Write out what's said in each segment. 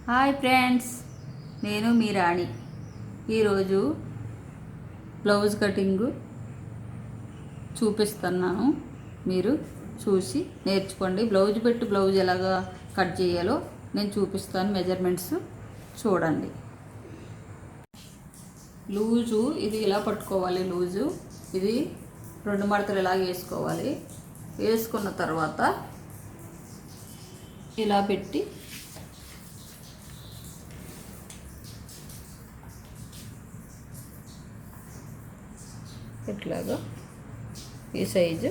Hi friends, నేను మీ రాణి. ఈరోజు blouse cutting చూపిస్తున్నాను. మీరు చూసి నేర్చుకోండి. బ్లౌజ్ ఎలాగా కట్ చేయాలో నేను చూపిస్తాను. మెజర్మెంట్స్ చూడండి. లూజు ఇది ఇలా పట్టుకోవాలి. లూజు ఇది 2 మడతలు ఇలాగ వేసుకోవాలి. వేసుకున్న తర్వాత ఇలా పెట్టి ఇట్లాగా ఈ సైజు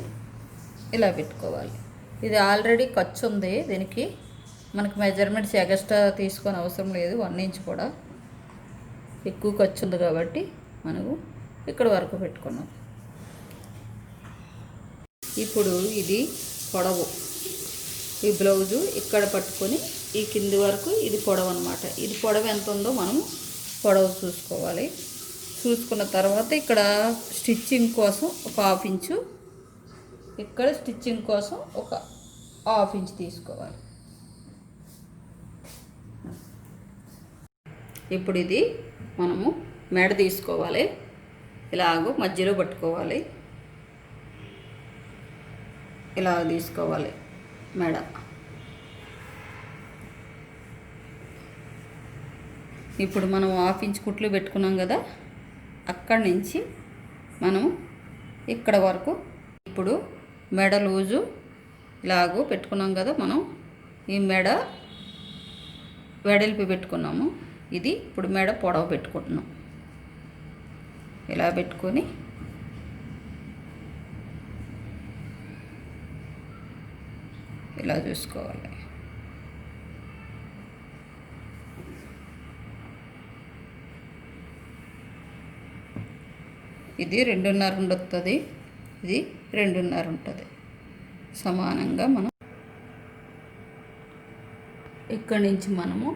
ఇలా పెట్టుకోవాలి. ఇది ఆల్రెడీ ఖర్చు ఉంది. దీనికి మనకు మెజర్మెంట్స్ ఎక్స్ట్రా తీసుకొని అవసరం లేదు. 1 ఇంచ్ కూడా ఎక్కువ ఖర్చు ఉంది కాబట్టి మనము ఇక్కడ వరకు పెట్టుకున్నాం. ఇప్పుడు ఇది పొడవు. ఈ బ్లౌజు ఇక్కడ పట్టుకొని ఈ కింది వరకు ఇది పొడవు అన్నమాట. ఇది పొడవు ఎంత ఉందో మనం పొడవు చూసుకోవాలి. చూసుకున్న తర్వాత ఇక్కడ స్టిచ్చింగ్ కోసం ఒక 1/2 ఇంచు, ఇక్కడ స్టిచ్చింగ్ కోసం ఒక 1/2 ఇంచ్ తీసుకోవాలి. ఇప్పుడు ఇది మనము మెడ తీసుకోవాలి. ఇలాగో మధ్యలో పట్టుకోవాలి. ఇలా తీసుకోవాలి మెడ. ఇప్పుడు మనం 1/2 ఇంచ్ కుట్లు పెట్టుకున్నాం కదా, అక్కడి నుంచి మనం ఇక్కడ వరకు ఇప్పుడు మెడ లూజు ఇలాగూ పెట్టుకున్నాం కదా. మనం ఈ మెడ వెడల్పి పెట్టుకున్నాము. ఇది ఇప్పుడు మెడ పొడవు పెట్టుకుంటున్నాం. ఇలా పెట్టుకొని ఇలా చూసుకోవాలి. ఇది 2.5 ఉండొస్తుంది, ఇది 2.5 ఉంటుంది. సమానంగా మనం ఇక్కడి నుంచి మనము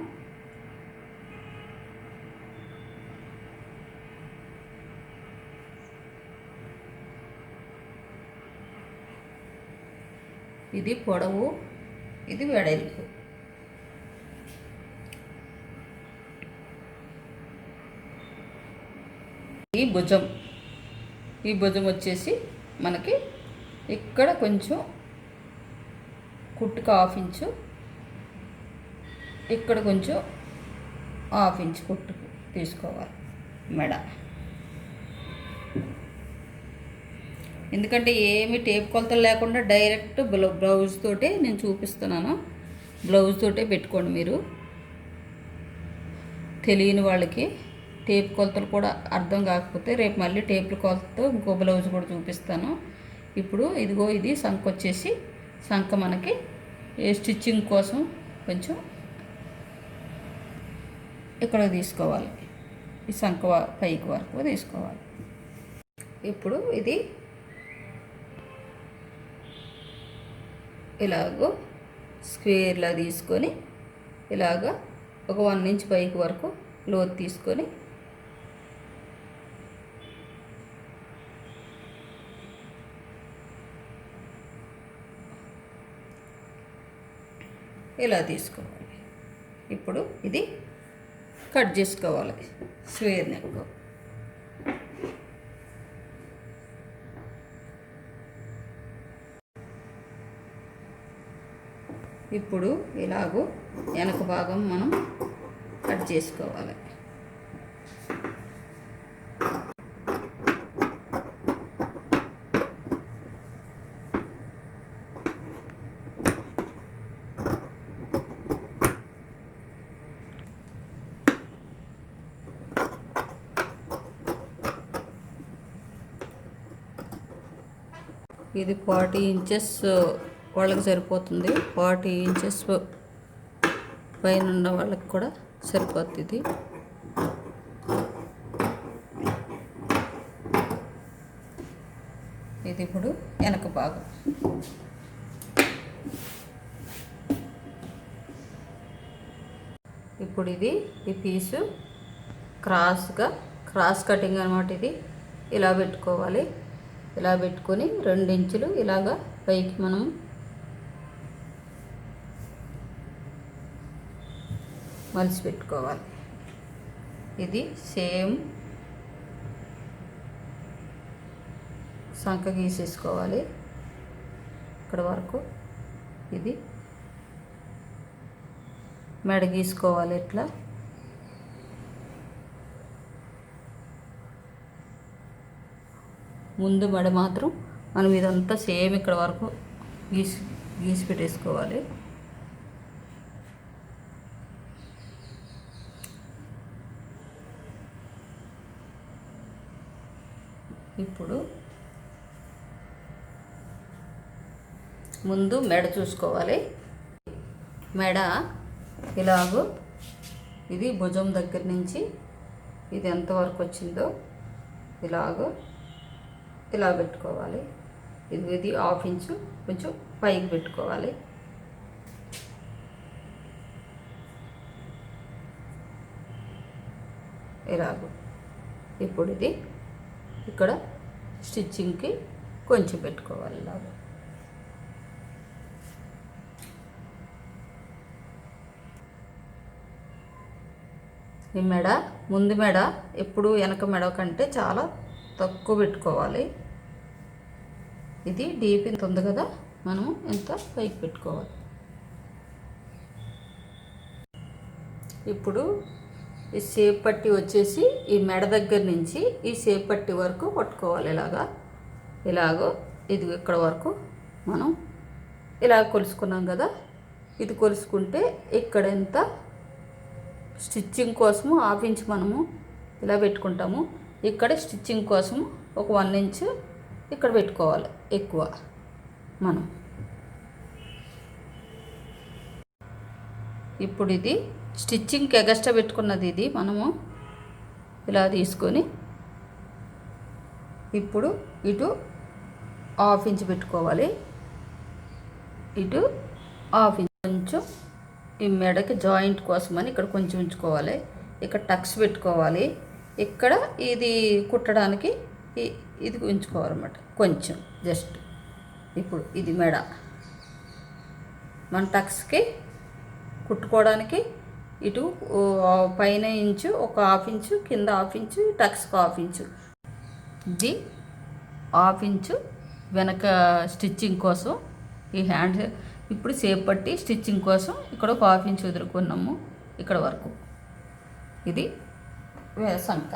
ఇది పొడవు, ఇది వెడల్పు. ఈ భుజం వచ్చేసి మనకి ఇక్కడ కొంచెం కుట్టుకు 1/2 ఇంచు, ఇక్కడ కొంచెం 1/2 ఇంచు కుట్టుకు తీసుకోవాలి మెడ. ఎందుకంటే ఏమి టేప్ కొలతలు లేకుండా డైరెక్ట్ బ్లౌజ్ తోటే నేను చూపిస్తున్నాను. బ్లౌజ్ తోటే పెట్టుకోండి. మీరు తెలియని వాళ్ళకి టేప్ కొలతలు కూడా అర్థం కాకపోతే రేపు మళ్ళీ టేప్ కొలతతో ఇంకో బ్లౌజ్ కూడా చూపిస్తాను. ఇప్పుడు ఇదిగో ఇది సంఖ వచ్చేసి, సంఖ మనకి స్టిచ్చింగ్ కోసం కొంచెం ఇక్కడ తీసుకోవాలి. ఈ సంఖ పైకి వరకు తీసుకోవాలి. ఇప్పుడు ఇది ఇలాగో స్క్వేర్లా తీసుకొని ఇలాగా ఒక 1 ఇంచ్ పైకి వరకు లోతు తీసుకొని ఇలా తీసుకోవాలి. ఇప్పుడు ఇది కట్ చేసుకోవాలి స్క్వేర్ నెక్. ఇప్పుడు ఇలాగూ వెనక భాగం మనం కట్ చేసుకోవాలి. ఇది 40 ఇంచెస్ వాళ్ళకి సరిపోతుంది. 40 ఇంచెస్ పైన ఉన్న వాళ్ళకి కూడా సరిపోతుంది. ఇది ఇప్పుడు వెనక భాగం. ఇప్పుడు ఇది ఈ పీసు క్రాస్ కటింగ్ అన్నమాట. ఇది ఇలా పెట్టుకోవాలి. ఇలా పెట్టుకొని 2 ఇంచులు ఇలాగా పైకి మనం మలిచి పెట్టుకోవాలి. ఇది సేమ్ సంక గీసేసుకోవాలి ఇక్కడ వరకు. ఇది మెడ గీసుకోవాలి ఇట్లా. ముందు మెడ మాత్రం మనం ఇదంతా సేమ్ ఇక్కడ వరకు గీసి పెట్టేసుకోవాలి. ఇప్పుడు ముందు మెడ చూసుకోవాలి. మెడ ఇలాగూ ఇది భుజం దగ్గర నుంచి ఇది ఎంతవరకు వచ్చిందో ఇలా పెట్టుకోవాలి. ఇది 1/2 ఇంచు కొంచెం పైకి పెట్టుకోవాలి. ఇలాగూ. ఇప్పుడు ఇది ఇక్కడ స్టిచ్చింగ్కి కొంచెం పెట్టుకోవాలి ఇలాగ. ఈ మెడ ముందు మెడ ఎప్పుడు వెనక మెడ కంటే చాలా తక్కువ పెట్టుకోవాలి. ఇది డీప్ ఇంత ఉంది కదా, మనము ఎంత పైకి పెట్టుకోవాలి. ఇప్పుడు ఈ షేప్ పట్టి వచ్చేసి ఈ మెడ దగ్గర నుంచి ఈ షేప్ పట్టి వరకు పట్టుకోవాలి. ఇలాగో ఇది ఇక్కడ వరకు మనం ఇలా కొలుసుకున్నాం కదా. ఇది కొలుసుకుంటే ఇక్కడ ఎంత స్టిచ్చింగ్ కోసము 1/2 ఇంచ్ మనము ఇలా పెట్టుకుంటాము. ఇక్కడ స్టిచ్చింగ్ కోసము ఒక 1 ఇంచ్ ఇక్కడ పెట్టుకోవాలి ఎక్కువ మనం. ఇప్పుడు ఇది స్టిచ్చింగ్కి ఎగస్ట్రా పెట్టుకున్నది ఇది మనము ఇలా తీసుకొని ఇప్పుడు ఇటు 1/2 ఇంచ్ పెట్టుకోవాలి. ఇటు 1/2 ఇంచ్ కొంచెం ఈ మెడకి జాయింట్ కోసమని ఇక్కడ కొంచెం ఉంచుకోవాలి. ఇక్కడ టక్స్ పెట్టుకోవాలి. ఇక్కడ ఇది కుట్టడానికి ఇది ఉంచుకోవాలన్నమాట కొంచెం జస్ట్. ఇప్పుడు ఇది మెడ మన టక్స్కి కుట్టుకోవడానికి ఇటు పైన ఇంచు ఒక 1/2 ఇంచు, కింద 1/2 ఇంచు, టక్స్కి 1/2 ఇంచు. ఇది 1/2 ఇంచు వెనక స్టిచ్చింగ్ కోసం ఈ హ్యాండ్. ఇప్పుడు షేప్ పట్టి స్టిచ్చింగ్ కోసం ఇక్కడ ఒక 1/2 ఇంచు వదులుకున్నాము ఇక్కడ వరకు. ఇది సంక.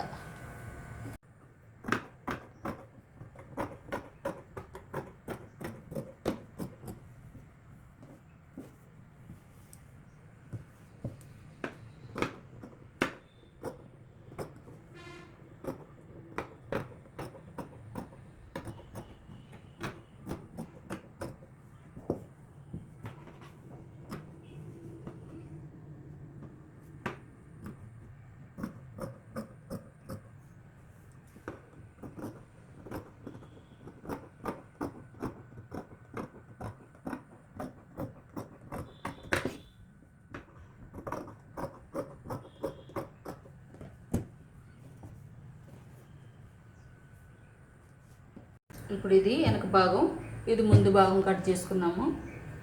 ఇప్పుడు ఇది వెనక భాగం, ఇది ముందు భాగం కట్ చేసుకున్నాము.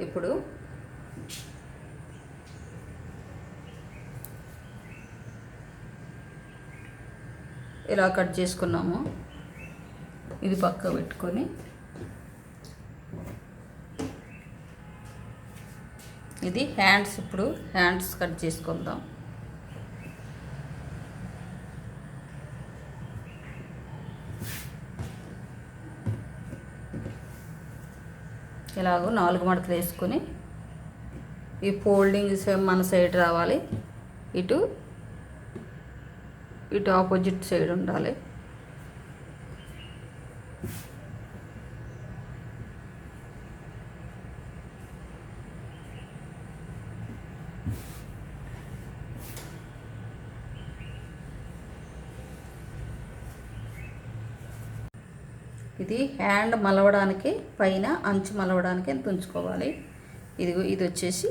ఇప్పుడు ఇలా కట్ చేసుకున్నాము. ఇది పక్క పెట్టుకొని ఇది హ్యాండ్స్. ఇప్పుడు హ్యాండ్స్ కట్ చేసుకుందాం. ఇలాగో 4 మడతలు వేసుకొని ఈ ఫోల్డింగ్ మన సైడ్ రావాలి. ఇటు ఆపోజిట్ సైడ్ ఉండాలి. ఇది హ్యాండ్ మలవడానికి పైన అంచు మలవడానికి ఎంత ఉంచుకోవాలి. ఇది వచ్చేసి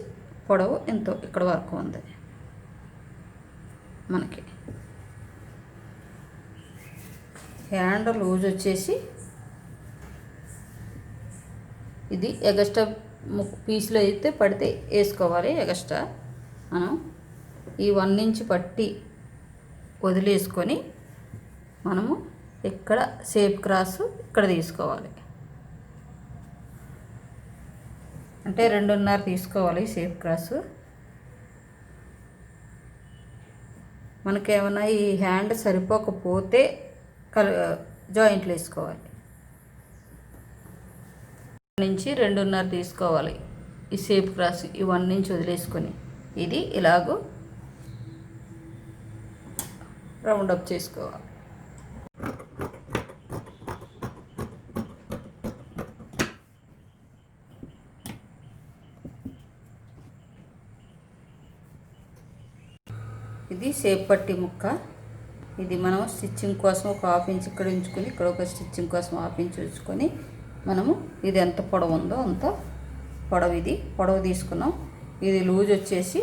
పొడవు ఎంతో ఇక్కడ వరకు ఉంది మనకి. హ్యాండ్ లూజ్ వచ్చేసి ఇది ఎగస్ట్రా పీస్లో అయితే పడితే వేసుకోవాలి. ఎగస్ట్రా మనం ఈ 1 ఇంచ్ పట్టి వదిలేసుకొని మనము ఇక్కడ షేప్ క్రాస్ ఇక్కడ తీసుకోవాలి. అంటే 2.5 తీసుకోవాలి షేప్ క్రాస్. మనకేమైనా ఈ హ్యాండ్ సరిపోకపోతే జాయింట్లు వేసుకోవాలి. నుంచి 2.5 తీసుకోవాలి ఈ షేప్ క్రాస్. ఈ 1 ఇంచ్ వదిలేసుకొని ఇది ఇలాగూ రౌండ్ అప్ చేసుకోవాలి. ఇది షేప్ పట్టి ముక్క. ఇది మనం స్టిచ్చింగ్ కోసం ఒక 1/2 ఇంచ్ ఇక్కడ ఉంచుకొని ఇక్కడ ఒక స్టిచ్చింగ్ కోసం 1/2 ఇంచ్ ఉంచుకొని మనము ఇది ఎంత పొడవు ఉందో అంత పొడవు ఇది పొడవు తీసుకున్నాం. ఇది లూజ్ వచ్చేసి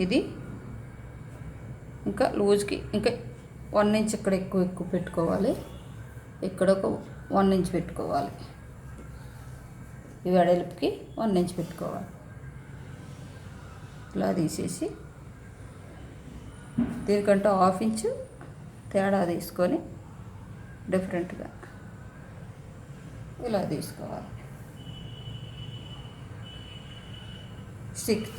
ఇది ఇంకా లూజ్కి ఇంకా 1 ఇంచ్ ఇక్కడ ఎక్కువ పెట్టుకోవాలి. ఇక్కడ ఒక 1 ఇంచ్ పెట్టుకోవాలి. ఈ వెడల్పుకి 1 ఇంచ్ పెట్టుకోవాలి. ఇలా తీసేసి దీనికంటే 1/2 ఇంచ్ తేడా తీసుకొని డిఫరెంట్గా ఇలా తీసుకోవాలి. స్టిక్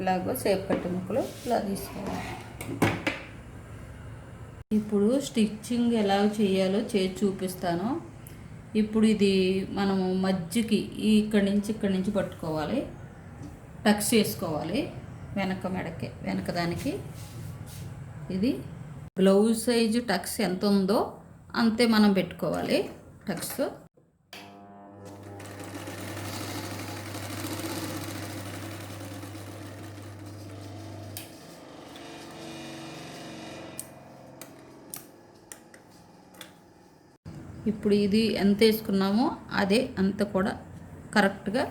ఇలాగో షేప్ పట్టి ముక్కలు ఇలా తీసుకోవాలి. ఇప్పుడు స్టిచ్చింగ్ ఎలా చేయాలో చేసి చూపిస్తాను. ఇప్పుడు ఇది మనము మధ్యకి ఇక్కడి నుంచి పట్టుకోవాలి. టక్స్ చేసుకోవాలి వెనక దానికి. ఇది బ్లౌజ్ సైజు టక్స్ ఎంత ఉందో అంతే మనం పెట్టుకోవాలి టక్స్. ఇప్పుడు ఇది ఎంత వేసుకున్నామో అదే అంత కూడా కరెక్ట్గా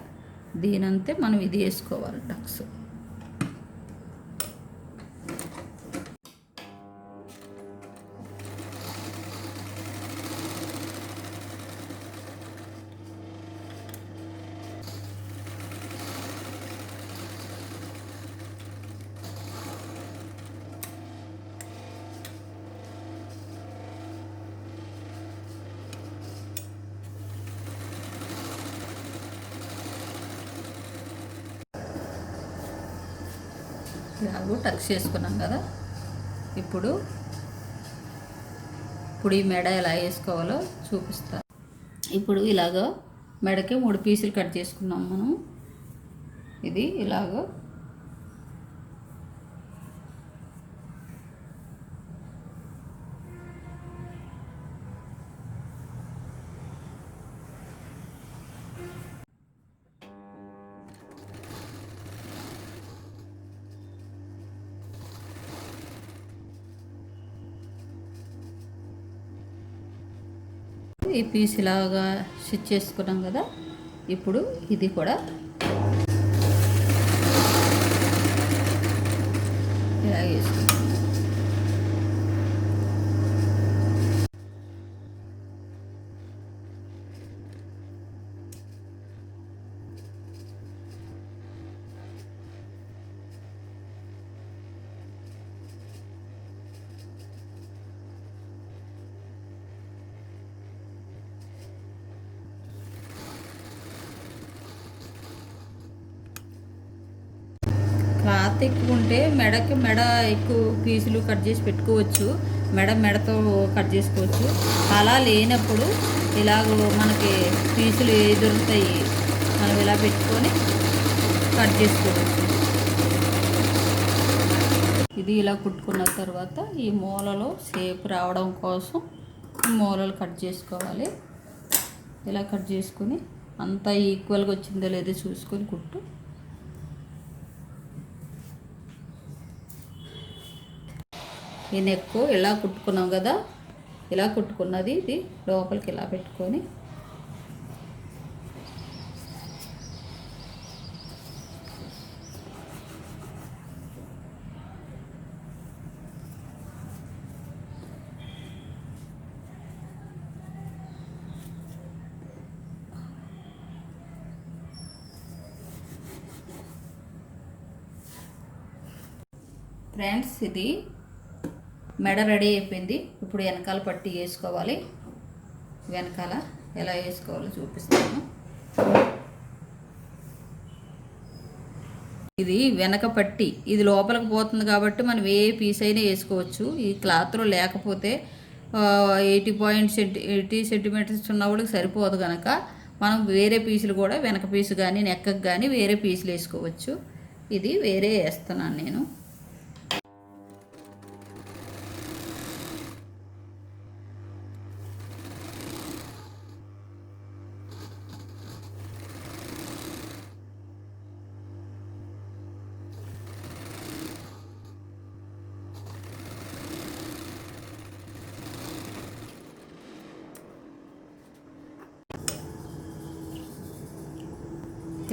దీనంతే మనం ఇది వేసుకోవాలి టక్స్. ఇలాగూ టక్స్ చేసుకున్నాం కదా. ఇప్పుడు ఈ మెడ ఎలా వేసుకోవాలో చూపిస్తాను. ఇప్పుడు ఇలాగో మెడకి 3 పీసులు కట్ చేసుకున్నాం మనం. ఇది ఇలాగో ఈ పీస్ ఇలాగా స్టిచ్ చేసుకున్నాం కదా. ఇప్పుడు ఇది కూడా ఇలా వేసుకుంటాం. క్లాత్ ఎక్కువ ఉంటే మెడ ఎక్కువ పీసులు కట్ చేసి పెట్టుకోవచ్చు. మెడతో కట్ చేసుకోవచ్చు. అలా లేనప్పుడు ఇలాగ మనకి పీసులు దొరుకుతాయి, మనం ఇలా పెట్టుకొని కట్ చేసుకోవచ్చు. ఇది ఇలా కుట్టుకున్న తర్వాత ఈ మూలలో షేప్ రావడం కోసం మూలలు కట్ చేసుకోవాలి. ఇలా కట్ చేసుకొని అంతా ఈక్వల్గా వచ్చిందో లేదో చూసుకొని కుట్టు. ఈ నెక్ ఇలా కుట్టుకున్నాం కదా. ఇలా కుట్టుకున్నది ఇది లోపలికి ఇలా పెట్టుకొని ఫ్రెండ్స్, ఇది మెడ రెడీ అయిపోయింది. ఇప్పుడు వెనకాల పట్టి వేసుకోవాలి. వెనకాల ఎలా వేసుకోవాలో చూపిస్తాను. ఇది వెనక పట్టి, ఇది లోపలికి పోతుంది కాబట్టి మనం ఏ పీస్ అయినా వేసుకోవచ్చు. ఈ క్లాత్లో లేకపోతే 80 సెంటీమీటర్స్ ఉన్న వాళ్ళకి సరిపోదు కనుక మనం వేరే పీసులు కూడా, వెనక పీసు కానీ నెక్కకు కానీ వేరే పీసులు వేసుకోవచ్చు. ఇది వేరే వేస్తున్నాను నేను.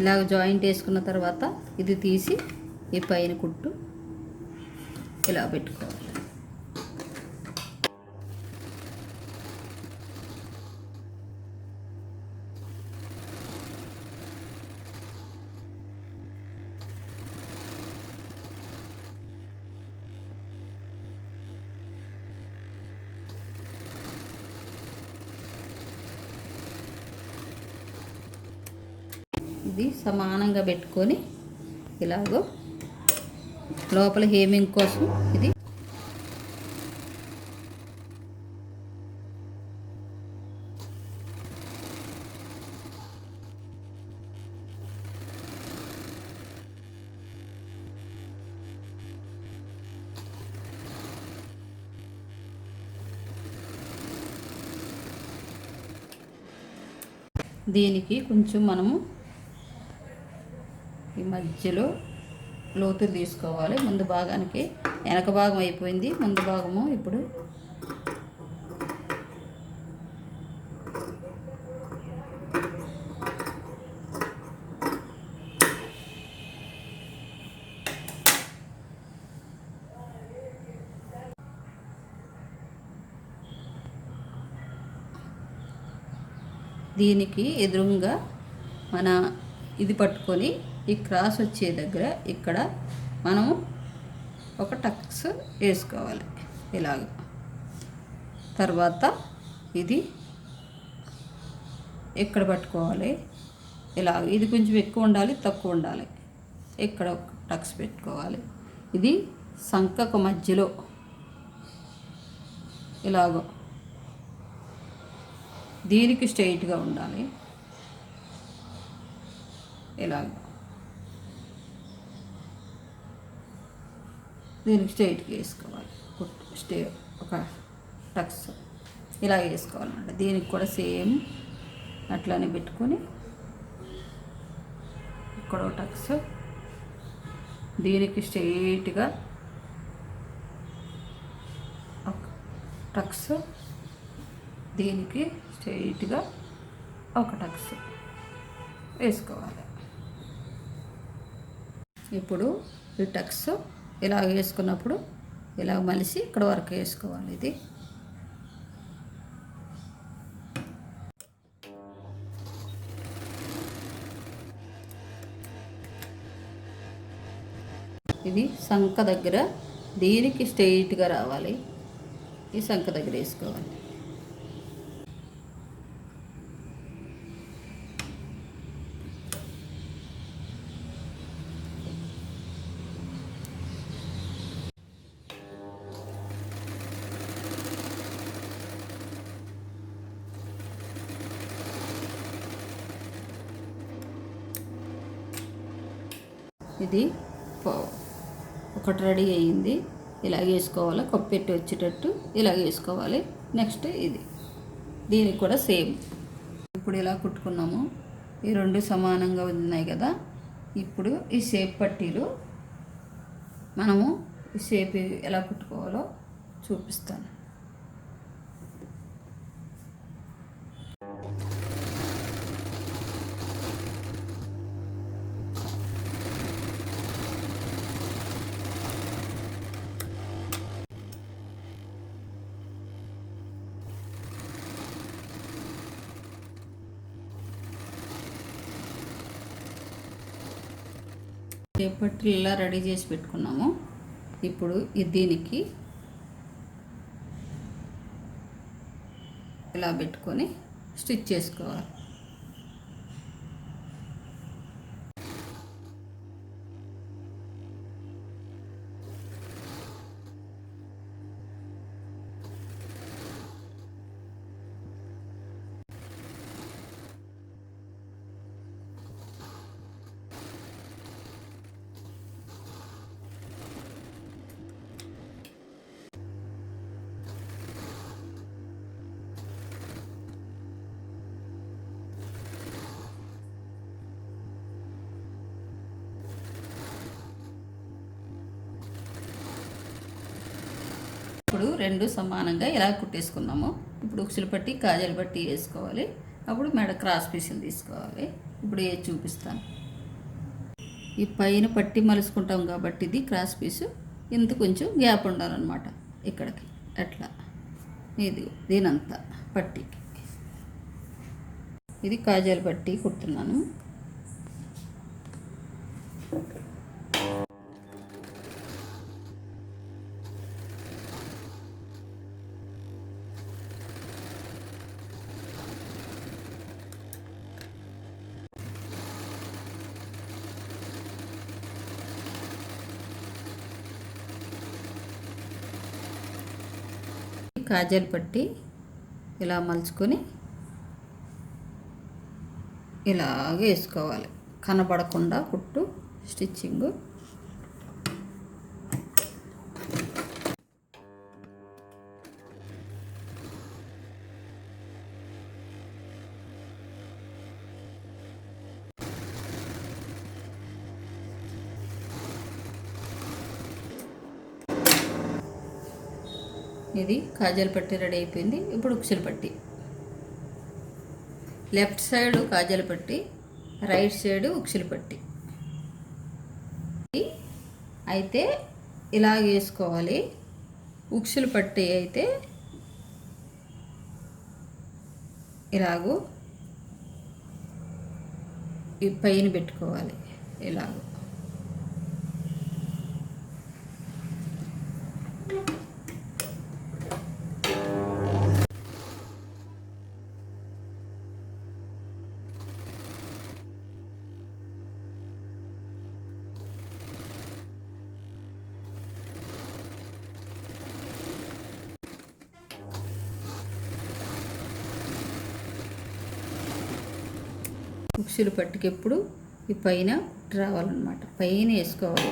ఇలాగ జాయింట్ వేసుకున్న తర్వాత ఇది తీసి ఈ పైన కుట్టు ఇలా పెట్టుకోవాలి. ఇది సమానంగా పెట్టుకొని ఇలాగో లోపల హేమింగ్ కోసం ఇది దీనికి కొంచెం మనము ఈ మధ్యలో లోతులు తీసుకోవాలి. ముందు భాగానికి వెనక భాగం అయిపోయింది, ముందు భాగము ఇప్పుడు దీనికి ఎదురుగా మన ఇది పట్టుకొని ఈ క్రాస్ వచ్చే దగ్గర ఇక్కడ మనము ఒక టక్స్ వేసుకోవాలి ఇలాగ. తర్వాత ఇది ఇక్కడ పట్టుకోవాలి ఇలాగ. ఇది కొంచెం ఎక్కువ ఉండాలి, తక్కువ ఉండాలి. ఇక్కడ ఒక టక్స్ పెట్టుకోవాలి. ఇది సంకకు మధ్యలో ఇలాగో దీనికి స్ట్రైట్గా ఉండాలి ఇలాగ. దీనికి స్ట్రైట్గా వేసుకోవాలి. ఒక టక్స్ ఇలా వేసుకోవాలన్నమాట. దీనికి కూడా సేమ్ అట్లానే పెట్టుకొని ఇక్కడ ఒక టక్స్, దీనికి స్ట్రైట్గా ఒక టక్స్, దీనికి స్ట్రైట్గా ఒక టక్స్ వేసుకోవాలి. ఇప్పుడు ఈ టక్స్ ఇలా వేసుకున్నప్పుడు ఇలా మలిసి ఇక్కడ వరకు వేసుకోవాలి. ఇది సంక దగ్గర దీనికి స్ట్రైట్గా రావాలి. ఈ సంక దగ్గర వేసుకోవాలి. ఇది ఒకటి రెడీ అయ్యింది. ఇలాగ వేసుకోవాలి, కప్పెట్టి వచ్చేటట్టు ఇలాగ వేసుకోవాలి. నెక్స్ట్ ఇది, దీనికి కూడా సేమ్. ఇప్పుడు ఇలా కుట్టుకున్నాము. ఈ రెండు సమానంగా ఉన్నాయి కదా. ఇప్పుడు ఈ షేప్ పట్టీలు మనము ఈ షేప్ ఎలా కుట్టుకోవాలో చూపిస్తాను. షేప్ పట్టీలు ఇలా రెడీ చేసి పెట్టుకున్నాము. ఇప్పుడు దీనికి ఇలా పెట్టుకొని స్టిచ్ చేసుకోవాలి. ఇప్పుడు రెండు సమానంగా ఇలా కుట్టేసుకున్నాము. ఇప్పుడు ఉక్సులు పట్టి కాజాలు పట్టి వేసుకోవాలి. అప్పుడు మెడ క్రాస్ పీసులు తీసుకోవాలి. ఇప్పుడు ఏ చూపిస్తాను. ఈ పైన పట్టి మలుసుకుంటాం కాబట్టి ఇది క్రాస్ పీసు ఇంత కొంచెం గ్యాప్ ఉండాలన్నమాట. ఇక్కడికి అట్లా ఇది దీనంతా పట్టికి ఇది కాజాలు పట్టి కుడుతున్నాను. కాజాలు పట్టి ఇలా మలుచుకొని ఇలాగే వేసుకోవాలి. కనబడకుండా కుట్టు స్టిచ్చింగ్. ఇది కాజాలు పట్టి రెడీ అయిపోయింది. ఇప్పుడు ఉక్సులు పట్టి. లెఫ్ట్ సైడ్ కాజాలు పట్టి, రైట్ సైడ్ ఉక్సులు పట్టి. అయితే ఇలా వేసుకోవాలి. ఉక్సులు పట్టి అయితే ఇలాగూ ఈ పైన పెట్టుకోవాలి. ఇలాగూ ఉక్సులు పట్టుకెప్పుడు ఈ పైన రావాలన్నమాట. పైన వేసుకోవాలి.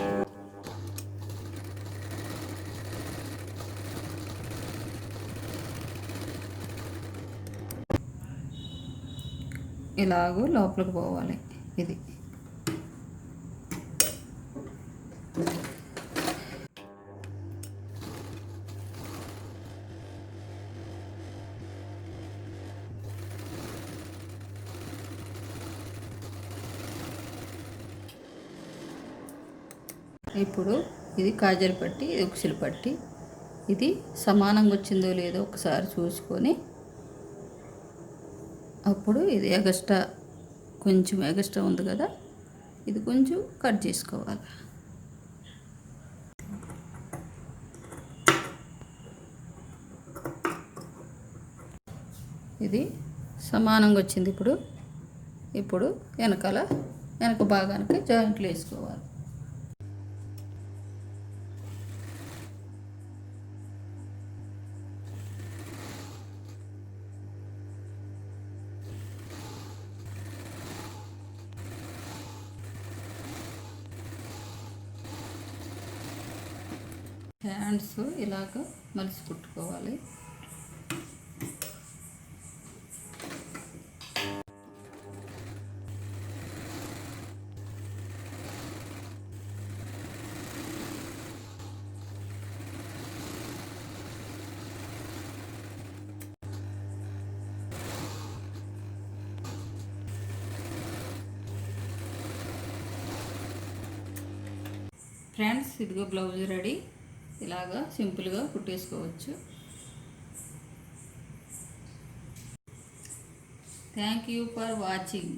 ఇలాగూ లోపలికి పోవాలి. ఇది ఇప్పుడు ఇది కాజాలు పట్టి, ఇది ఉక్సులు పట్టి. ఇది సమానంగా వచ్చిందో లేదో ఒకసారి చూసుకొని అప్పుడు ఇది ఎగస్ట్రా కొంచెం ఎగస్ట్రా ఉంది కదా, ఇది కొంచెం కట్ చేసుకోవాలి. ఇది సమానంగా వచ్చింది. ఇప్పుడు వెనక భాగానికి జాయింట్లు వేసుకోవాలి. హ్యాండ్స్ ఇలాగ మలిసి కుట్టుకోవాలి. ఫ్రెండ్స్, ఇదిగో బ్లౌజ్ రెడీ. ఇలాగా సింపుల్గా కుట్టేసుకోవచ్చు. Thank you for watching.